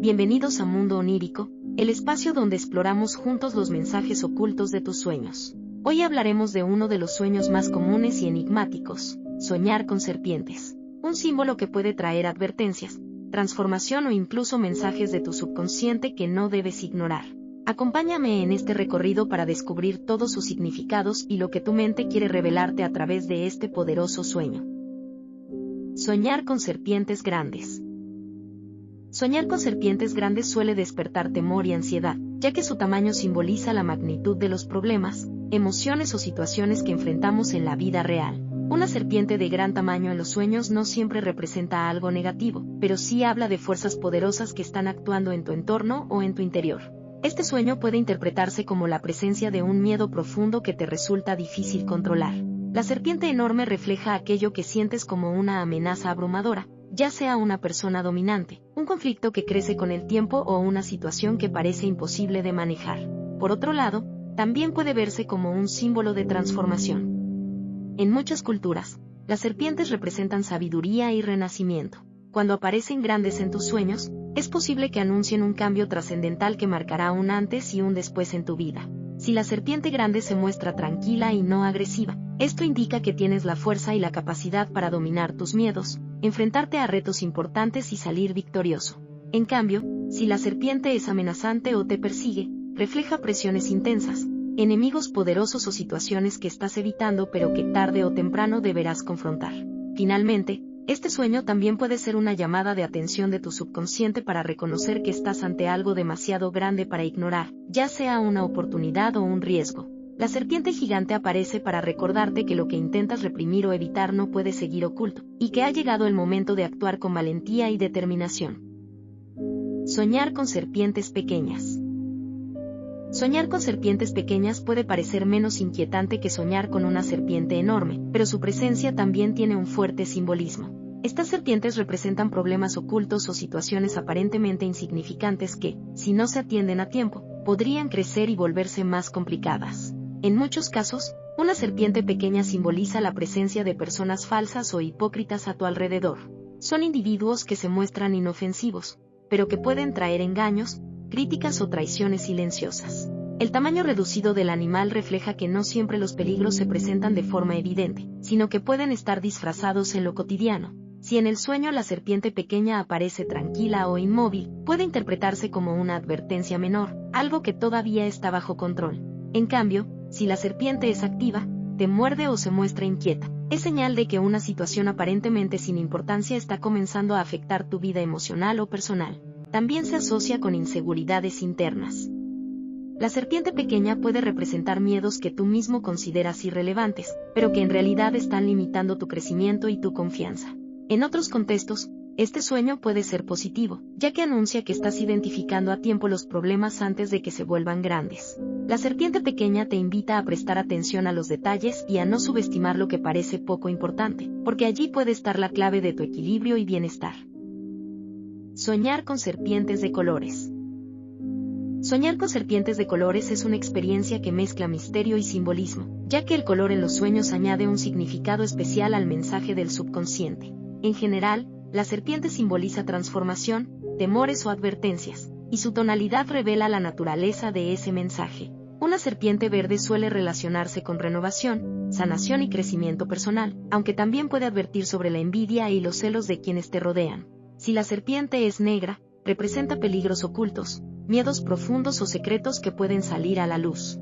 Bienvenidos a Mundo Onírico, el espacio donde exploramos juntos los mensajes ocultos de tus sueños. Hoy hablaremos de uno de los sueños más comunes y enigmáticos, soñar con serpientes. Un símbolo que puede traer advertencias, transformación o incluso mensajes de tu subconsciente que no debes ignorar. Acompáñame en este recorrido para descubrir todos sus significados y lo que tu mente quiere revelarte a través de este poderoso sueño. Soñar con serpientes grandes. Soñar con serpientes grandes suele despertar temor y ansiedad, ya que su tamaño simboliza la magnitud de los problemas, emociones o situaciones que enfrentamos en la vida real. Una serpiente de gran tamaño en los sueños no siempre representa algo negativo, pero sí habla de fuerzas poderosas que están actuando en tu entorno o en tu interior. Este sueño puede interpretarse como la presencia de un miedo profundo que te resulta difícil controlar. La serpiente enorme refleja aquello que sientes como una amenaza abrumadora, ya sea una persona dominante, un conflicto que crece con el tiempo o una situación que parece imposible de manejar. Por otro lado, también puede verse como un símbolo de transformación. En muchas culturas, las serpientes representan sabiduría y renacimiento. Cuando aparecen grandes en tus sueños, es posible que anuncien un cambio trascendental que marcará un antes y un después en tu vida. Si la serpiente grande se muestra tranquila y no agresiva, esto indica que tienes la fuerza y la capacidad para dominar tus miedos, enfrentarte a retos importantes y salir victorioso. En cambio, si la serpiente es amenazante o te persigue, refleja presiones intensas, enemigos poderosos o situaciones que estás evitando pero que tarde o temprano deberás confrontar. Finalmente, este sueño también puede ser una llamada de atención de tu subconsciente para reconocer que estás ante algo demasiado grande para ignorar, ya sea una oportunidad o un riesgo. La serpiente gigante aparece para recordarte que lo que intentas reprimir o evitar no puede seguir oculto, y que ha llegado el momento de actuar con valentía y determinación. Soñar con serpientes pequeñas. Soñar con serpientes pequeñas puede parecer menos inquietante que soñar con una serpiente enorme, pero su presencia también tiene un fuerte simbolismo. Estas serpientes representan problemas ocultos o situaciones aparentemente insignificantes que, si no se atienden a tiempo, podrían crecer y volverse más complicadas. En muchos casos, una serpiente pequeña simboliza la presencia de personas falsas o hipócritas a tu alrededor. Son individuos que se muestran inofensivos, pero que pueden traer engaños, críticas o traiciones silenciosas. El tamaño reducido del animal refleja que no siempre los peligros se presentan de forma evidente, sino que pueden estar disfrazados en lo cotidiano. Si en el sueño la serpiente pequeña aparece tranquila o inmóvil, puede interpretarse como una advertencia menor, algo que todavía está bajo control. En cambio, si la serpiente es activa, te muerde o se muestra inquieta, es señal de que una situación aparentemente sin importancia está comenzando a afectar tu vida emocional o personal. También se asocia con inseguridades internas. La serpiente pequeña puede representar miedos que tú mismo consideras irrelevantes, pero que en realidad están limitando tu crecimiento y tu confianza. En otros contextos, este sueño puede ser positivo, ya que anuncia que estás identificando a tiempo los problemas antes de que se vuelvan grandes. La serpiente pequeña te invita a prestar atención a los detalles y a no subestimar lo que parece poco importante, porque allí puede estar la clave de tu equilibrio y bienestar. Soñar con serpientes de colores. Soñar con serpientes de colores es una experiencia que mezcla misterio y simbolismo, ya que el color en los sueños añade un significado especial al mensaje del subconsciente. En general, la serpiente simboliza transformación, temores o advertencias, y su tonalidad revela la naturaleza de ese mensaje. Una serpiente verde suele relacionarse con renovación, sanación y crecimiento personal, aunque también puede advertir sobre la envidia y los celos de quienes te rodean. Si la serpiente es negra, representa peligros ocultos, miedos profundos o secretos que pueden salir a la luz.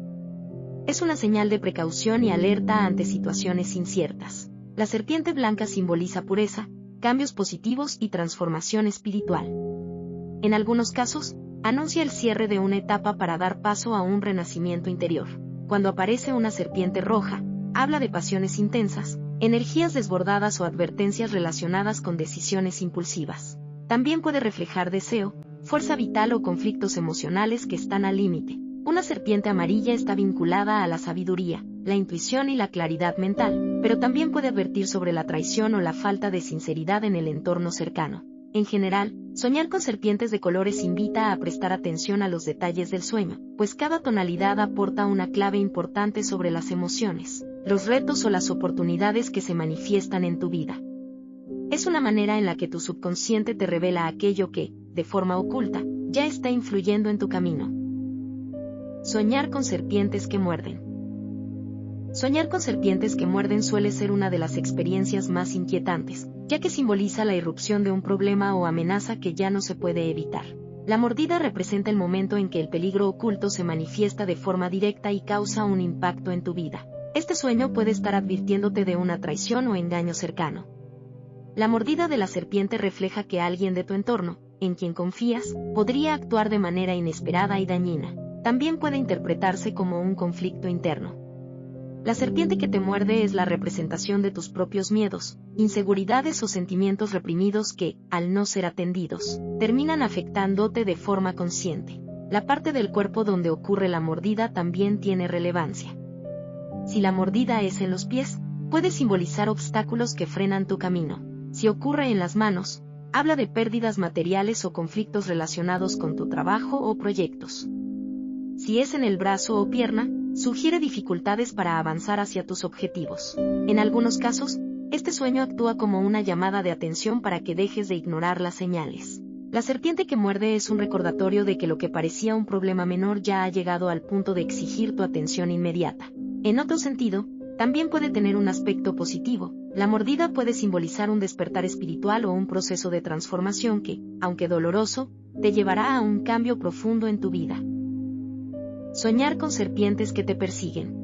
Es una señal de precaución y alerta ante situaciones inciertas. La serpiente blanca simboliza pureza, cambios positivos y transformación espiritual. En algunos casos, anuncia el cierre de una etapa para dar paso a un renacimiento interior. Cuando aparece una serpiente roja, habla de pasiones intensas, energías desbordadas o advertencias relacionadas con decisiones impulsivas. También puede reflejar deseo, fuerza vital o conflictos emocionales que están al límite. Una serpiente amarilla está vinculada a la sabiduría, la intuición y la claridad mental, pero también puede advertir sobre la traición o la falta de sinceridad en el entorno cercano. En general, soñar con serpientes de colores invita a prestar atención a los detalles del sueño, pues cada tonalidad aporta una clave importante sobre las emociones, los retos o las oportunidades que se manifiestan en tu vida. Es una manera en la que tu subconsciente te revela aquello que, de forma oculta, ya está influyendo en tu camino. Soñar con serpientes que muerden. Soñar con serpientes que muerden suele ser una de las experiencias más inquietantes, ya que simboliza la irrupción de un problema o amenaza que ya no se puede evitar. La mordida representa el momento en que el peligro oculto se manifiesta de forma directa y causa un impacto en tu vida. Este sueño puede estar advirtiéndote de una traición o engaño cercano. La mordida de la serpiente refleja que alguien de tu entorno, en quien confías, podría actuar de manera inesperada y dañina. También puede interpretarse como un conflicto interno. La serpiente que te muerde es la representación de tus propios miedos, inseguridades o sentimientos reprimidos que, al no ser atendidos, terminan afectándote de forma consciente. La parte del cuerpo donde ocurre la mordida también tiene relevancia. Si la mordida es en los pies, puede simbolizar obstáculos que frenan tu camino. Si ocurre en las manos, habla de pérdidas materiales o conflictos relacionados con tu trabajo o proyectos. Si es en el brazo o pierna, sugiere dificultades para avanzar hacia tus objetivos. En algunos casos, este sueño actúa como una llamada de atención para que dejes de ignorar las señales. La serpiente que muerde es un recordatorio de que lo que parecía un problema menor ya ha llegado al punto de exigir tu atención inmediata. En otro sentido, también puede tener un aspecto positivo. La mordida puede simbolizar un despertar espiritual o un proceso de transformación que, aunque doloroso, te llevará a un cambio profundo en tu vida. Soñar con serpientes que te persiguen.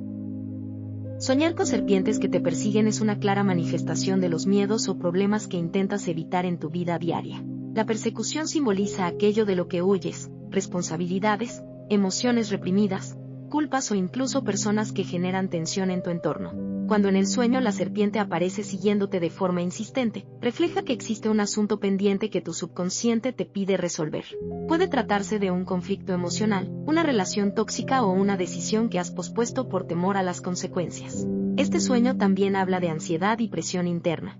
Soñar con serpientes que te persiguen es una clara manifestación de los miedos o problemas que intentas evitar en tu vida diaria. La persecución simboliza aquello de lo que huyes, responsabilidades, emociones reprimidas, culpas o incluso personas que generan tensión en tu entorno. Cuando en el sueño la serpiente aparece siguiéndote de forma insistente, refleja que existe un asunto pendiente que tu subconsciente te pide resolver. Puede tratarse de un conflicto emocional, una relación tóxica o una decisión que has pospuesto por temor a las consecuencias. Este sueño también habla de ansiedad y presión interna.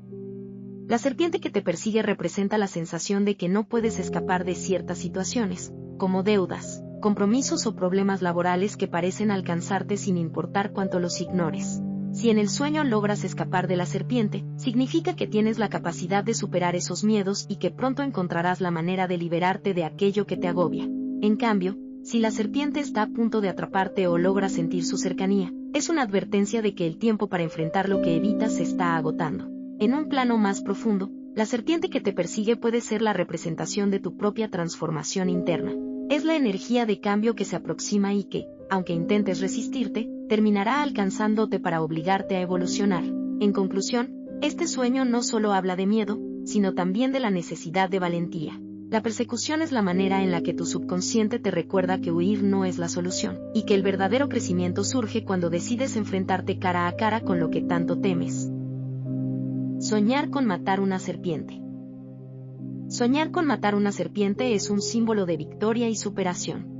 La serpiente que te persigue representa la sensación de que no puedes escapar de ciertas situaciones, como deudas, compromisos o problemas laborales que parecen alcanzarte sin importar cuánto los ignores. Si en el sueño logras escapar de la serpiente, significa que tienes la capacidad de superar esos miedos y que pronto encontrarás la manera de liberarte de aquello que te agobia. En cambio, si la serpiente está a punto de atraparte o logras sentir su cercanía, es una advertencia de que el tiempo para enfrentar lo que evitas se está agotando. En un plano más profundo, la serpiente que te persigue puede ser la representación de tu propia transformación interna. Es la energía de cambio que se aproxima y que, aunque intentes resistirte, terminará alcanzándote para obligarte a evolucionar. En conclusión, este sueño no solo habla de miedo, sino también de la necesidad de valentía. La persecución es la manera en la que tu subconsciente te recuerda que huir no es la solución, y que el verdadero crecimiento surge cuando decides enfrentarte cara a cara con lo que tanto temes. Soñar con matar una serpiente. Soñar con matar una serpiente es un símbolo de victoria y superación.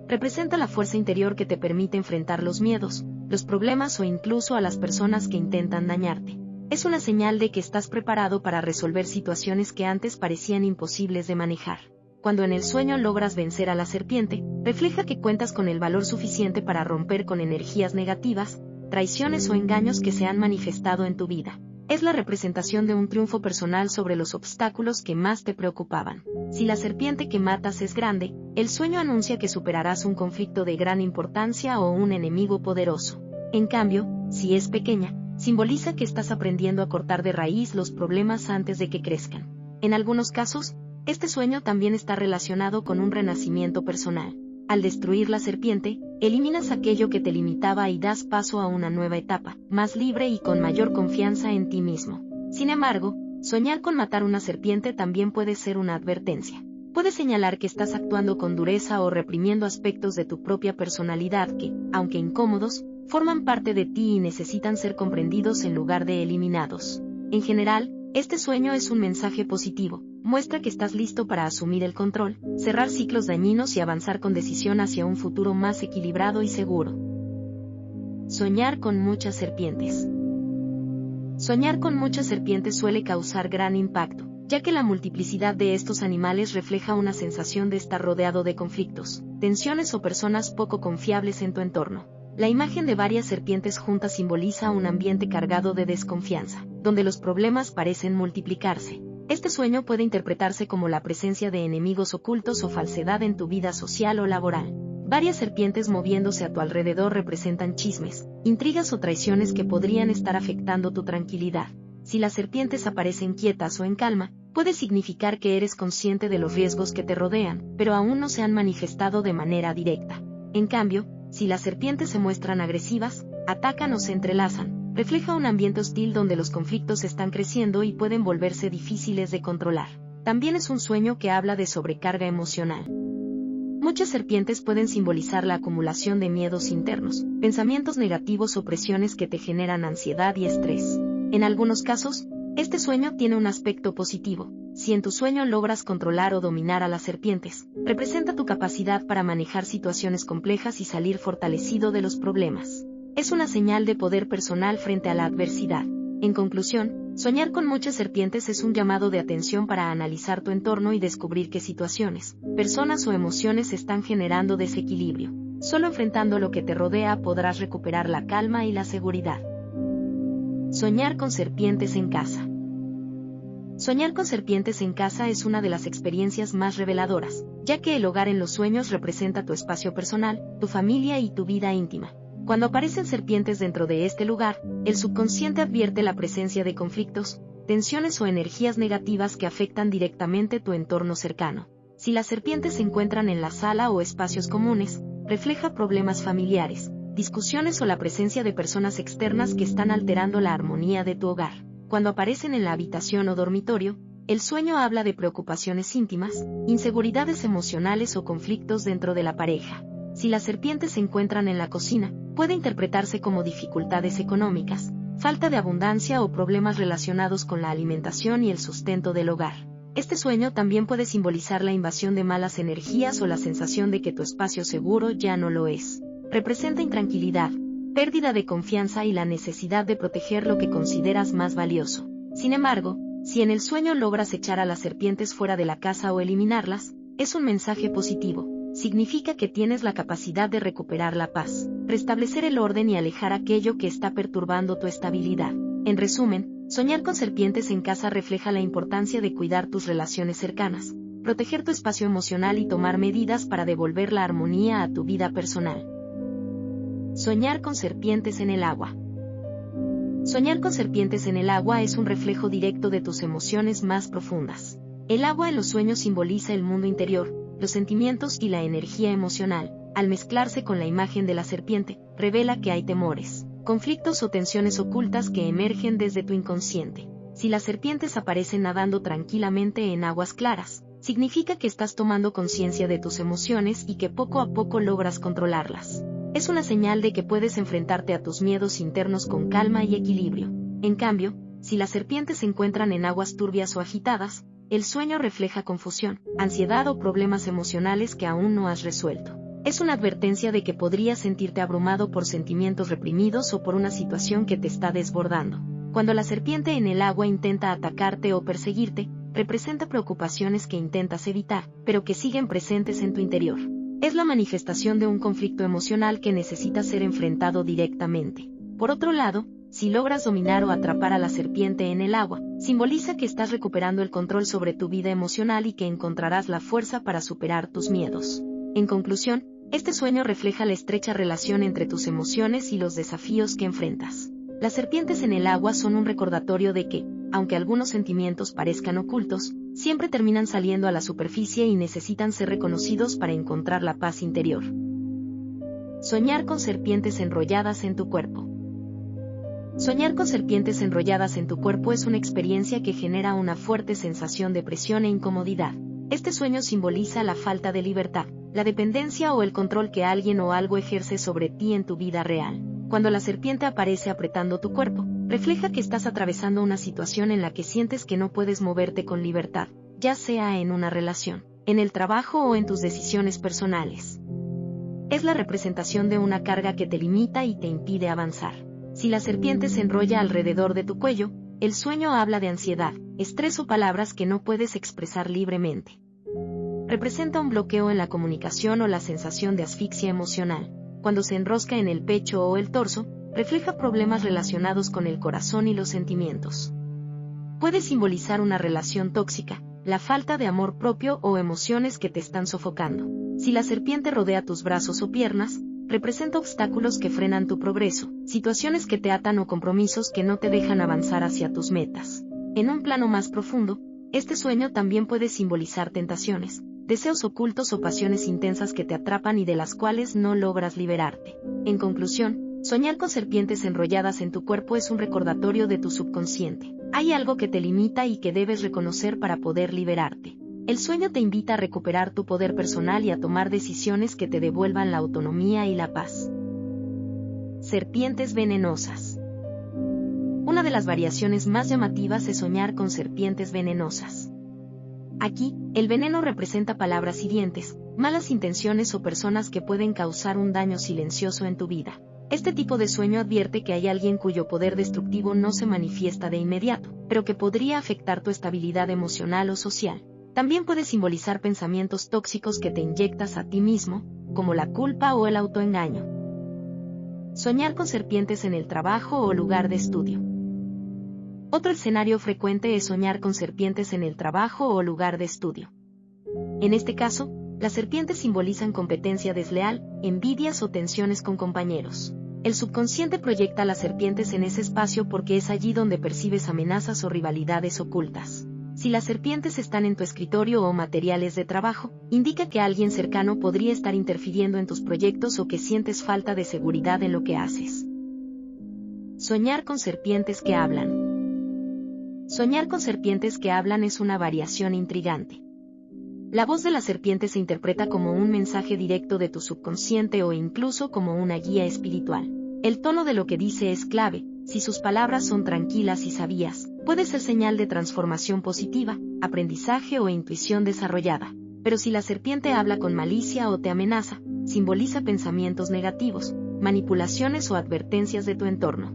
Representa la fuerza interior que te permite enfrentar los miedos, los problemas o incluso a las personas que intentan dañarte. Es una señal de que estás preparado para resolver situaciones que antes parecían imposibles de manejar. Cuando en el sueño logras vencer a la serpiente, refleja que cuentas con el valor suficiente para romper con energías negativas, traiciones o engaños que se han manifestado en tu vida. Es la representación de un triunfo personal sobre los obstáculos que más te preocupaban. Si la serpiente que matas es grande, el sueño anuncia que superarás un conflicto de gran importancia o un enemigo poderoso. En cambio, si es pequeña, simboliza que estás aprendiendo a cortar de raíz los problemas antes de que crezcan. En algunos casos, este sueño también está relacionado con un renacimiento personal. Al destruir la serpiente, eliminas aquello que te limitaba y das paso a una nueva etapa, más libre y con mayor confianza en ti mismo. Sin embargo, soñar con matar una serpiente también puede ser una advertencia. Puede señalar que estás actuando con dureza o reprimiendo aspectos de tu propia personalidad que, aunque incómodos, forman parte de ti y necesitan ser comprendidos en lugar de eliminados. En general, este sueño es un mensaje positivo. Muestra que estás listo para asumir el control, cerrar ciclos dañinos y avanzar con decisión hacia un futuro más equilibrado y seguro. Soñar con muchas serpientes. Soñar con muchas serpientes suele causar gran impacto, ya que la multiplicidad de estos animales refleja una sensación de estar rodeado de conflictos, tensiones o personas poco confiables en tu entorno. La imagen de varias serpientes juntas simboliza un ambiente cargado de desconfianza, donde los problemas parecen multiplicarse. Este sueño puede interpretarse como la presencia de enemigos ocultos o falsedad en tu vida social o laboral. Varias serpientes moviéndose a tu alrededor representan chismes, intrigas o traiciones que podrían estar afectando tu tranquilidad. Si las serpientes aparecen quietas o en calma, puede significar que eres consciente de los riesgos que te rodean, pero aún no se han manifestado de manera directa. En cambio, si las serpientes se muestran agresivas, atacan o se entrelazan, refleja un ambiente hostil donde los conflictos están creciendo y pueden volverse difíciles de controlar. También es un sueño que habla de sobrecarga emocional. Muchas serpientes pueden simbolizar la acumulación de miedos internos, pensamientos negativos o presiones que te generan ansiedad y estrés. En algunos casos, este sueño tiene un aspecto positivo. Si en tu sueño logras controlar o dominar a las serpientes, representa tu capacidad para manejar situaciones complejas y salir fortalecido de los problemas. Es una señal de poder personal frente a la adversidad. En conclusión, soñar con muchas serpientes es un llamado de atención para analizar tu entorno y descubrir qué situaciones, personas o emociones están generando desequilibrio. Solo enfrentando lo que te rodea podrás recuperar la calma y la seguridad. Soñar con serpientes en casa. Soñar con serpientes en casa es una de las experiencias más reveladoras, ya que el hogar en los sueños representa tu espacio personal, tu familia y tu vida íntima. Cuando aparecen serpientes dentro de este lugar, el subconsciente advierte la presencia de conflictos, tensiones o energías negativas que afectan directamente tu entorno cercano. Si las serpientes se encuentran en la sala o espacios comunes, refleja problemas familiares, discusiones o la presencia de personas externas que están alterando la armonía de tu hogar. Cuando aparecen en la habitación o dormitorio, el sueño habla de preocupaciones íntimas, inseguridades emocionales o conflictos dentro de la pareja. Si las serpientes se encuentran en la cocina, puede interpretarse como dificultades económicas, falta de abundancia o problemas relacionados con la alimentación y el sustento del hogar. Este sueño también puede simbolizar la invasión de malas energías o la sensación de que tu espacio seguro ya no lo es. Representa intranquilidad, pérdida de confianza y la necesidad de proteger lo que consideras más valioso. Sin embargo, si en el sueño logras echar a las serpientes fuera de la casa o eliminarlas, es un mensaje positivo. Significa que tienes la capacidad de recuperar la paz, restablecer el orden y alejar aquello que está perturbando tu estabilidad. En resumen, soñar con serpientes en casa refleja la importancia de cuidar tus relaciones cercanas, proteger tu espacio emocional y tomar medidas para devolver la armonía a tu vida personal. Soñar con serpientes en el agua. Soñar con serpientes en el agua es un reflejo directo de tus emociones más profundas. El agua en los sueños simboliza el mundo interior, los sentimientos y la energía emocional. Al mezclarse con la imagen de la serpiente, revela que hay temores, conflictos o tensiones ocultas que emergen desde tu inconsciente. Si las serpientes aparecen nadando tranquilamente en aguas claras, significa que estás tomando conciencia de tus emociones y que poco a poco logras controlarlas. Es una señal de que puedes enfrentarte a tus miedos internos con calma y equilibrio. En cambio, si las serpientes se encuentran en aguas turbias o agitadas, el sueño refleja confusión, ansiedad o problemas emocionales que aún no has resuelto. Es una advertencia de que podrías sentirte abrumado por sentimientos reprimidos o por una situación que te está desbordando. Cuando la serpiente en el agua intenta atacarte o perseguirte, representa preocupaciones que intentas evitar, pero que siguen presentes en tu interior. Es la manifestación de un conflicto emocional que necesita ser enfrentado directamente. Por otro lado, si logras dominar o atrapar a la serpiente en el agua, simboliza que estás recuperando el control sobre tu vida emocional y que encontrarás la fuerza para superar tus miedos. En conclusión, este sueño refleja la estrecha relación entre tus emociones y los desafíos que enfrentas. Las serpientes en el agua son un recordatorio de que, aunque algunos sentimientos parezcan ocultos, siempre terminan saliendo a la superficie y necesitan ser reconocidos para encontrar la paz interior. Soñar con serpientes enrolladas en tu cuerpo. Soñar con serpientes enrolladas en tu cuerpo es una experiencia que genera una fuerte sensación de presión e incomodidad. Este sueño simboliza la falta de libertad, la dependencia o el control que alguien o algo ejerce sobre ti en tu vida real. Cuando la serpiente aparece apretando tu cuerpo, refleja que estás atravesando una situación en la que sientes que no puedes moverte con libertad, ya sea en una relación, en el trabajo o en tus decisiones personales. Es la representación de una carga que te limita y te impide avanzar. Si la serpiente se enrolla alrededor de tu cuello, el sueño habla de ansiedad, estrés o palabras que no puedes expresar libremente. Representa un bloqueo en la comunicación o la sensación de asfixia emocional. Cuando se enrosca en el pecho o el torso, refleja problemas relacionados con el corazón y los sentimientos. Puede simbolizar una relación tóxica, la falta de amor propio o emociones que te están sofocando. Si la serpiente rodea tus brazos o piernas, representa obstáculos que frenan tu progreso, situaciones que te atan o compromisos que no te dejan avanzar hacia tus metas. En un plano más profundo, este sueño también puede simbolizar tentaciones, deseos ocultos o pasiones intensas que te atrapan y de las cuales no logras liberarte. En conclusión, soñar con serpientes enrolladas en tu cuerpo es un recordatorio de tu subconsciente. Hay algo que te limita y que debes reconocer para poder liberarte. El sueño te invita a recuperar tu poder personal y a tomar decisiones que te devuelvan la autonomía y la paz. Serpientes venenosas. Una de las variaciones más llamativas es soñar con serpientes venenosas. Aquí, el veneno representa palabras hirientes, malas intenciones o personas que pueden causar un daño silencioso en tu vida. Este tipo de sueño advierte que hay alguien cuyo poder destructivo no se manifiesta de inmediato, pero que podría afectar tu estabilidad emocional o social. También puede simbolizar pensamientos tóxicos que te inyectas a ti mismo, como la culpa o el autoengaño. Soñar con serpientes en el trabajo o lugar de estudio. Otro escenario frecuente es soñar con serpientes en el trabajo o lugar de estudio. En este caso, las serpientes simbolizan competencia desleal, envidias o tensiones con compañeros. El subconsciente proyecta a las serpientes en ese espacio porque es allí donde percibes amenazas o rivalidades ocultas. Si las serpientes están en tu escritorio o materiales de trabajo, indica que alguien cercano podría estar interfiriendo en tus proyectos o que sientes falta de seguridad en lo que haces. Soñar con serpientes que hablan. Soñar con serpientes que hablan es una variación intrigante. La voz de la serpiente se interpreta como un mensaje directo de tu subconsciente o incluso como una guía espiritual. El tono de lo que dice es clave. Si sus palabras son tranquilas y sabias, puede ser señal de transformación positiva, aprendizaje o intuición desarrollada. Pero si la serpiente habla con malicia o te amenaza, simboliza pensamientos negativos, manipulaciones o advertencias de tu entorno.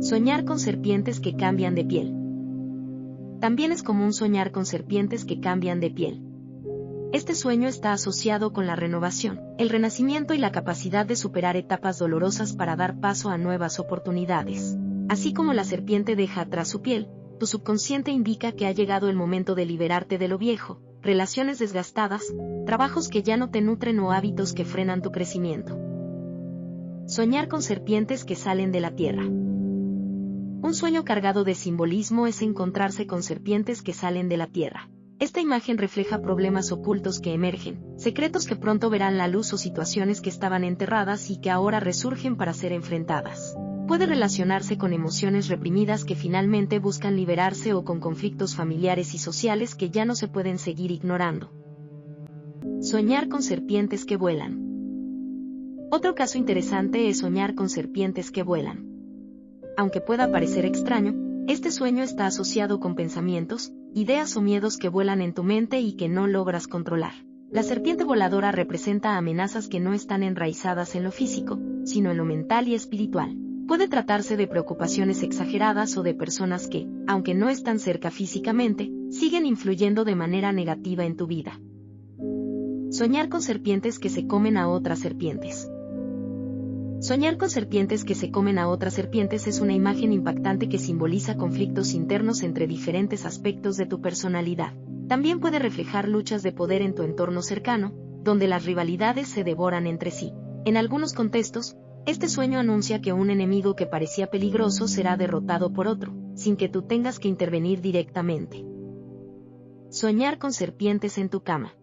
Soñar con serpientes que cambian de piel. También es común soñar con serpientes que cambian de piel. Este sueño está asociado con la renovación, el renacimiento y la capacidad de superar etapas dolorosas para dar paso a nuevas oportunidades. Así como la serpiente deja atrás su piel, tu subconsciente indica que ha llegado el momento de liberarte de lo viejo, relaciones desgastadas, trabajos que ya no te nutren o hábitos que frenan tu crecimiento. Soñar con serpientes que salen de la tierra. Un sueño cargado de simbolismo es encontrarse con serpientes que salen de la tierra. Esta imagen refleja problemas ocultos que emergen, secretos que pronto verán la luz o situaciones que estaban enterradas y que ahora resurgen para ser enfrentadas. Puede relacionarse con emociones reprimidas que finalmente buscan liberarse o con conflictos familiares y sociales que ya no se pueden seguir ignorando. Soñar con serpientes que vuelan. Otro caso interesante es soñar con serpientes que vuelan. Aunque pueda parecer extraño, este sueño está asociado con pensamientos, ideas o miedos que vuelan en tu mente y que no logras controlar. La serpiente voladora representa amenazas que no están enraizadas en lo físico, sino en lo mental y espiritual. Puede tratarse de preocupaciones exageradas o de personas que, aunque no están cerca físicamente, siguen influyendo de manera negativa en tu vida. Soñar con serpientes que se comen a otras serpientes. Soñar con serpientes que se comen a otras serpientes es una imagen impactante que simboliza conflictos internos entre diferentes aspectos de tu personalidad. También puede reflejar luchas de poder en tu entorno cercano, donde las rivalidades se devoran entre sí. En algunos contextos, este sueño anuncia que un enemigo que parecía peligroso será derrotado por otro, sin que tú tengas que intervenir directamente. Soñar con serpientes en tu cama.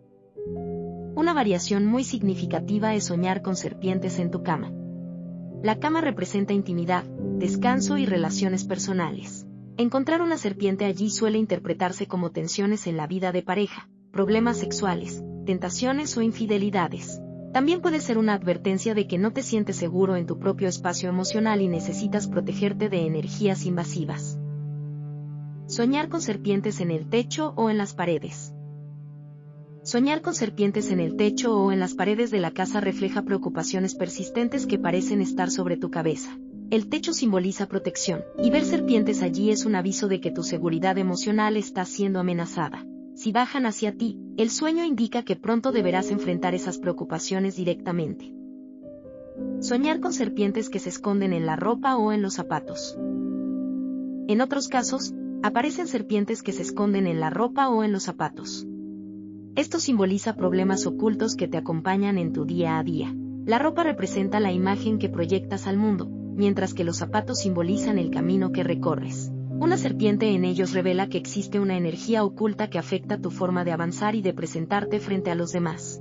Una variación muy significativa es soñar con serpientes en tu cama. La cama representa intimidad, descanso y relaciones personales. Encontrar una serpiente allí suele interpretarse como tensiones en la vida de pareja, problemas sexuales, tentaciones o infidelidades. También puede ser una advertencia de que no te sientes seguro en tu propio espacio emocional y necesitas protegerte de energías invasivas. Soñar con serpientes en el techo o en las paredes. Soñar con serpientes en el techo o en las paredes de la casa refleja preocupaciones persistentes que parecen estar sobre tu cabeza. El techo simboliza protección, y ver serpientes allí es un aviso de que tu seguridad emocional está siendo amenazada. Si bajan hacia ti, el sueño indica que pronto deberás enfrentar esas preocupaciones directamente. Soñar con serpientes que se esconden en la ropa o en los zapatos. En otros casos, aparecen serpientes que se esconden en la ropa o en los zapatos. Esto simboliza problemas ocultos que te acompañan en tu día a día. La ropa representa la imagen que proyectas al mundo, mientras que los zapatos simbolizan el camino que recorres. Una serpiente en ellos revela que existe una energía oculta que afecta tu forma de avanzar y de presentarte frente a los demás.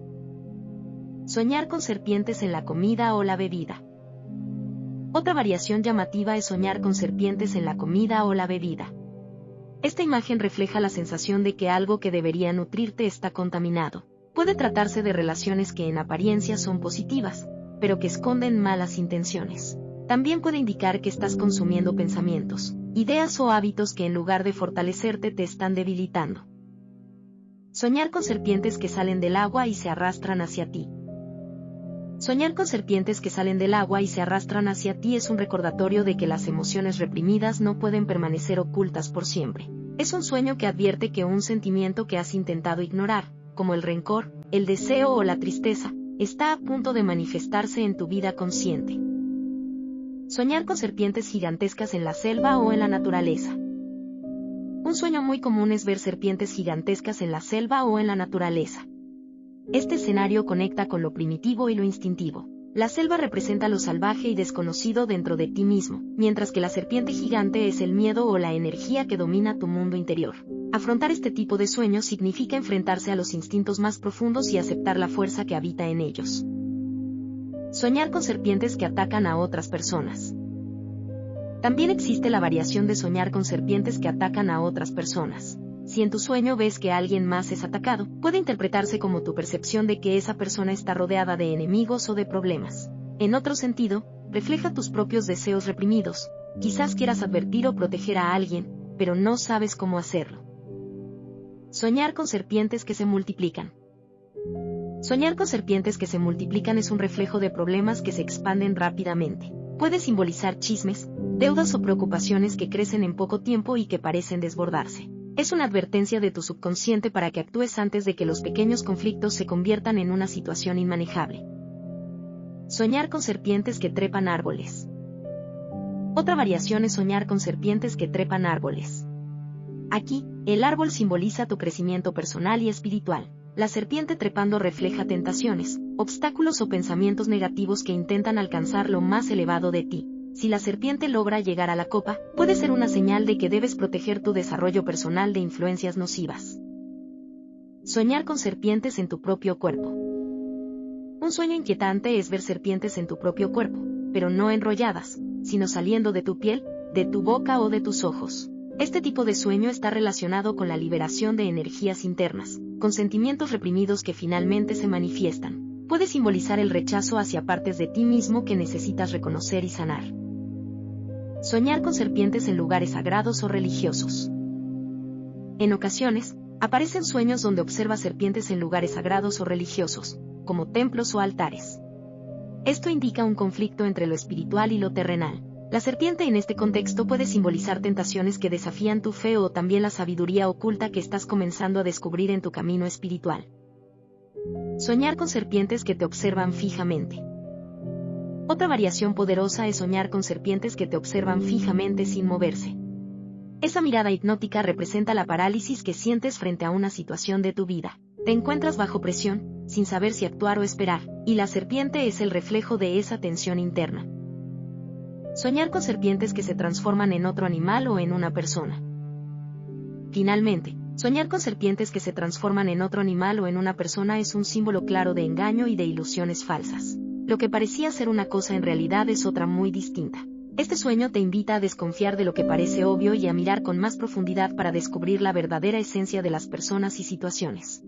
Soñar con serpientes en la comida o la bebida. Otra variación llamativa es soñar con serpientes en la comida o la bebida. Esta imagen refleja la sensación de que algo que debería nutrirte está contaminado. Puede tratarse de relaciones que en apariencia son positivas, pero que esconden malas intenciones. También puede indicar que estás consumiendo pensamientos, ideas o hábitos que en lugar de fortalecerte te están debilitando. Soñar con serpientes que salen del agua y se arrastran hacia ti. Soñar con serpientes que salen del agua y se arrastran hacia ti es un recordatorio de que las emociones reprimidas no pueden permanecer ocultas por siempre. Es un sueño que advierte que un sentimiento que has intentado ignorar, como el rencor, el deseo o la tristeza, está a punto de manifestarse en tu vida consciente. Soñar con serpientes gigantescas en la selva o en la naturaleza. Un sueño muy común es ver serpientes gigantescas en la selva o en la naturaleza. Este escenario conecta con lo primitivo y lo instintivo. La selva representa lo salvaje y desconocido dentro de ti mismo, mientras que la serpiente gigante es el miedo o la energía que domina tu mundo interior. Afrontar este tipo de sueños significa enfrentarse a los instintos más profundos y aceptar la fuerza que habita en ellos. Soñar con serpientes que atacan a otras personas. También existe la variación de soñar con serpientes que atacan a otras personas. Si en tu sueño ves que alguien más es atacado, puede interpretarse como tu percepción de que esa persona está rodeada de enemigos o de problemas. En otro sentido, refleja tus propios deseos reprimidos. Quizás quieras advertir o proteger a alguien, pero no sabes cómo hacerlo. Soñar con serpientes que se multiplican. Soñar con serpientes que se multiplican es un reflejo de problemas que se expanden rápidamente. Puede simbolizar chismes, deudas o preocupaciones que crecen en poco tiempo y que parecen desbordarse. Es una advertencia de tu subconsciente para que actúes antes de que los pequeños conflictos se conviertan en una situación inmanejable. Soñar con serpientes que trepan árboles. Otra variación es soñar con serpientes que trepan árboles. Aquí, el árbol simboliza tu crecimiento personal y espiritual. La serpiente trepando refleja tentaciones, obstáculos o pensamientos negativos que intentan alcanzar lo más elevado de ti. Si la serpiente logra llegar a la copa, puede ser una señal de que debes proteger tu desarrollo personal de influencias nocivas. Soñar con serpientes en tu propio cuerpo. Un sueño inquietante es ver serpientes en tu propio cuerpo, pero no enrolladas, sino saliendo de tu piel, de tu boca o de tus ojos. Este tipo de sueño está relacionado con la liberación de energías internas, con sentimientos reprimidos que finalmente se manifiestan. Puede simbolizar el rechazo hacia partes de ti mismo que necesitas reconocer y sanar. Soñar con serpientes en lugares sagrados o religiosos. En ocasiones, aparecen sueños donde observas serpientes en lugares sagrados o religiosos, como templos o altares. Esto indica un conflicto entre lo espiritual y lo terrenal. La serpiente en este contexto puede simbolizar tentaciones que desafían tu fe o también la sabiduría oculta que estás comenzando a descubrir en tu camino espiritual. Soñar con serpientes que te observan fijamente. Otra variación poderosa es soñar con serpientes que te observan fijamente sin moverse. Esa mirada hipnótica representa la parálisis que sientes frente a una situación de tu vida. Te encuentras bajo presión, sin saber si actuar o esperar, y la serpiente es el reflejo de esa tensión interna. Soñar con serpientes que se transforman en otro animal o en una persona. Finalmente, soñar con serpientes que se transforman en otro animal o en una persona es un símbolo claro de engaño y de ilusiones falsas. Lo que parecía ser una cosa en realidad es otra muy distinta. Este sueño te invita a desconfiar de lo que parece obvio y a mirar con más profundidad para descubrir la verdadera esencia de las personas y situaciones.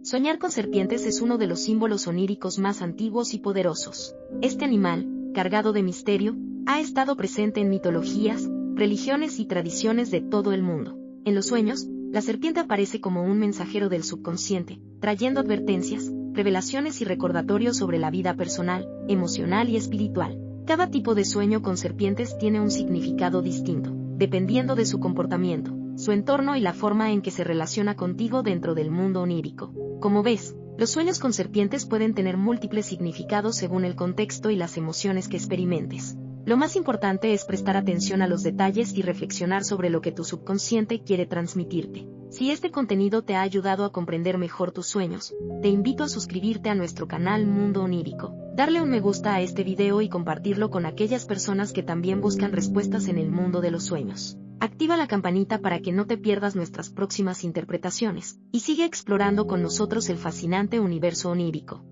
Soñar con serpientes es uno de los símbolos oníricos más antiguos y poderosos. Este animal, cargado de misterio, ha estado presente en mitologías, religiones y tradiciones de todo el mundo. En los sueños, la serpiente aparece como un mensajero del subconsciente, trayendo advertencias, revelaciones y recordatorios sobre la vida personal, emocional y espiritual. Cada tipo de sueño con serpientes tiene un significado distinto, dependiendo de su comportamiento, su entorno y la forma en que se relaciona contigo dentro del mundo onírico. Como ves, los sueños con serpientes pueden tener múltiples significados según el contexto y las emociones que experimentes. Lo más importante es prestar atención a los detalles y reflexionar sobre lo que tu subconsciente quiere transmitirte. Si este contenido te ha ayudado a comprender mejor tus sueños, te invito a suscribirte a nuestro canal Mundo Onírico, darle un me gusta a este video y compartirlo con aquellas personas que también buscan respuestas en el mundo de los sueños. Activa la campanita para que no te pierdas nuestras próximas interpretaciones, y sigue explorando con nosotros el fascinante universo onírico.